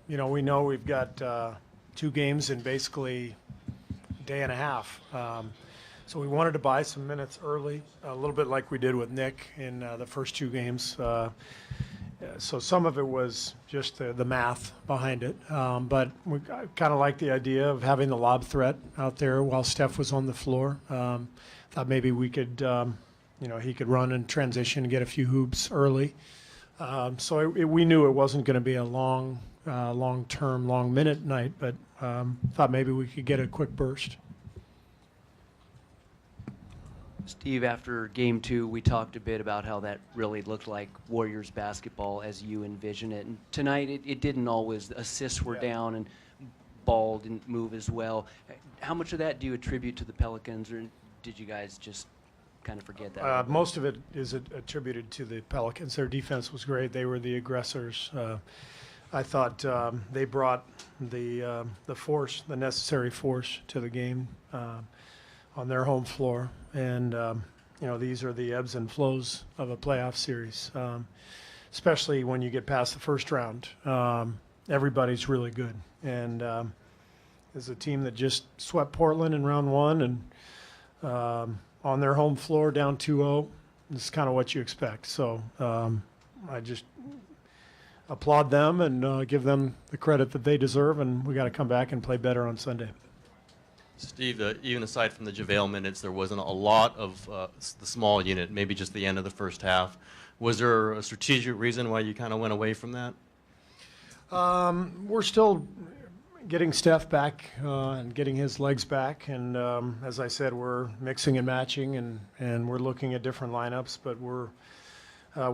We know we've got two games in basically a day and a half. So we wanted to buy some minutes early, a little bit like we did with Nick in the first two games. So some of it was just the math behind it. But we kind of like the idea of having the lob threat out there while Steph was on the floor. Thought maybe we could, he could run and transition and get a few hoops early. So we knew it wasn't going to be a long-term, long-minute night, but thought maybe we could get a quick burst. Steve, after game two, we talked a bit about how that really looked like Warriors basketball as you envision it. And tonight, it didn't always. Assists were down and ball didn't move as well. How much of that do you attribute to the Pelicans, or did you guys just kind of forget that? Most of it is attributed to the Pelicans. Their defense was great. They were the aggressors. I thought they brought the force, the necessary force to the game on their home floor. And, these are the ebbs and flows of a playoff series, especially when you get past the first round. Everybody's really good. And there's a team that just swept Portland in round one and on their home floor down 2-0. This is kind of what you expect. So I just applaud them and give them the credit that they deserve, and we got to come back and play better on Sunday. Steve, even aside from the JaVale minutes, there wasn't a lot of the small unit, maybe just the end of the first half. Was there a strategic reason why you kind of went away from that? We're still getting Steph back and getting his legs back. And as I said, we're mixing and matching, and we're looking at different lineups, but we're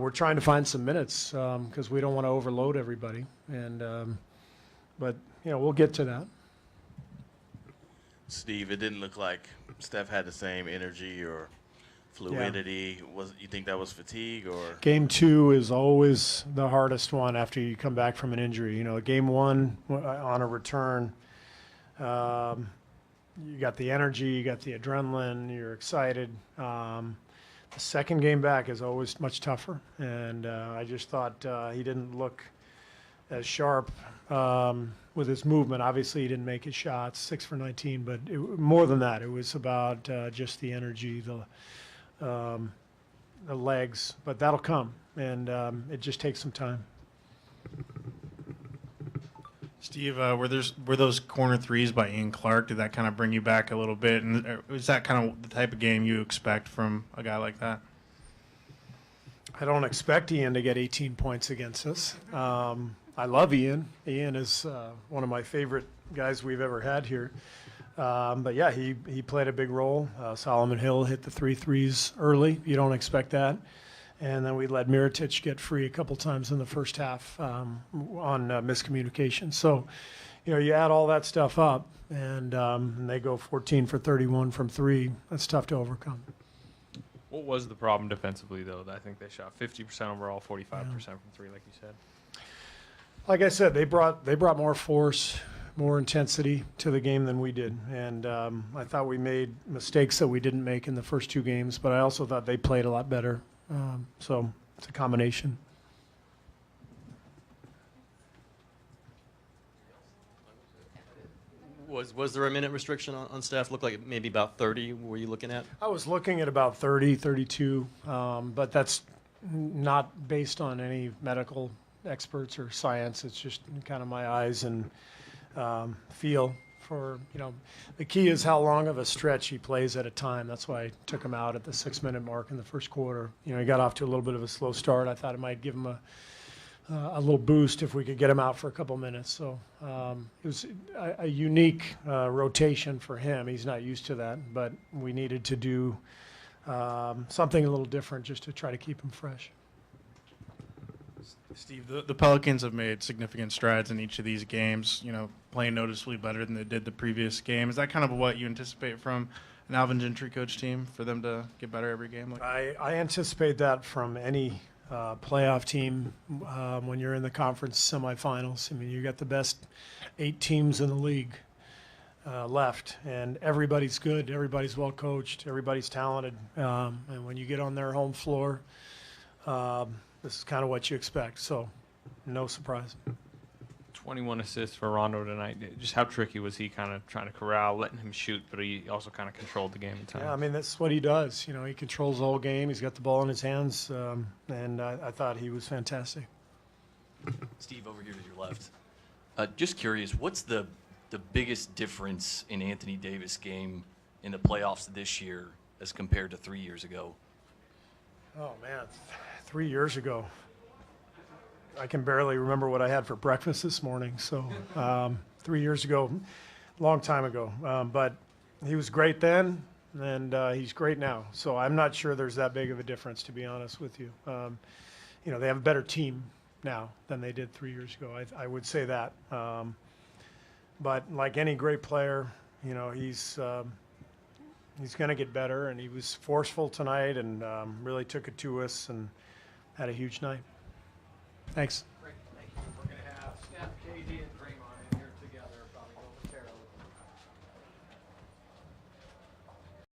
trying to find some minutes because we don't want to overload everybody. And but we'll get to that. Steve, it didn't look like Steph had the same energy or fluidity. Yeah. You think that was fatigue or? Game two is always the hardest one after you come back from an injury. Game one on a return, you got the energy, you got the adrenaline, you're excited. The second game back is always much tougher, and I just thought he didn't look as sharp with his movement. Obviously, he didn't make his shots, 6 for 19, but more than that, it was about just the energy, the legs. But that'll come, and it just takes some time. Steve, were those corner threes by Ian Clark? Did that kind of bring you back a little bit? And is that kind of the type of game you expect from a guy like that? I don't expect Ian to get 18 points against us. I love Ian. Ian is one of my favorite guys we've ever had here. But yeah, he played a big role. Solomon Hill hit the 3 threes early. You don't expect that. And then we let Mirotic get free a couple times in the first half on miscommunication. So, you add all that stuff up, and they go 14 for 31 from 3. That's tough to overcome. What was the problem defensively, though? I think they shot 50% overall, 45% from 3, like you said. Like I said, they brought more force, more intensity to the game than we did. And I thought we made mistakes that we didn't make in the first two games, but I also thought they played a lot better. So it's a combination. Was there a minute restriction on Steph? Looked like maybe about 30. Were you looking at? I was looking at about 30, 32, but that's not based on any medical experts or science. It's just kind of my eyes and feel for, the key is how long of a stretch he plays at a time. That's why I took him out at the 6-minute mark in the first quarter. He got off to a little bit of a slow start. I thought it might give him a little boost if we could get him out for a couple minutes. So it was a unique rotation for him. He's not used to that, but we needed to do something a little different just to try to keep him fresh. Steve, the Pelicans have made significant strides in each of these games, playing noticeably better than they did the previous game. Is that kind of what you anticipate from an Alvin Gentry coach team, for them to get better every game? I anticipate that from any playoff team when you're in the conference semifinals. I mean, you got the best 8 teams in the league left, and everybody's good, everybody's well coached, everybody's talented, and when you get on their home floor, this is kind of what you expect, so no surprise. 21 assists for Rondo tonight. Just how tricky was he kind of trying to corral, letting him shoot, but he also kind of controlled the game at times? Yeah, I mean, that's what he does. You know, he controls the whole game. He's got the ball in his hands, and I thought he was fantastic. Steve, over here to your left. Just curious, what's the biggest difference in Anthony Davis' game in the playoffs this year as compared to 3 years ago? Oh, man, 3 years ago. I can barely remember what I had for breakfast this morning. So 3 years ago, long time ago. But he was great then, and he's great now. So I'm not sure there's that big of a difference, to be honest with you. You know, they have a better team now than they did 3 years ago. I would say that. But like any great player, you know, he's going to get better, and he was forceful tonight and really took it to us and had a huge night. Thanks.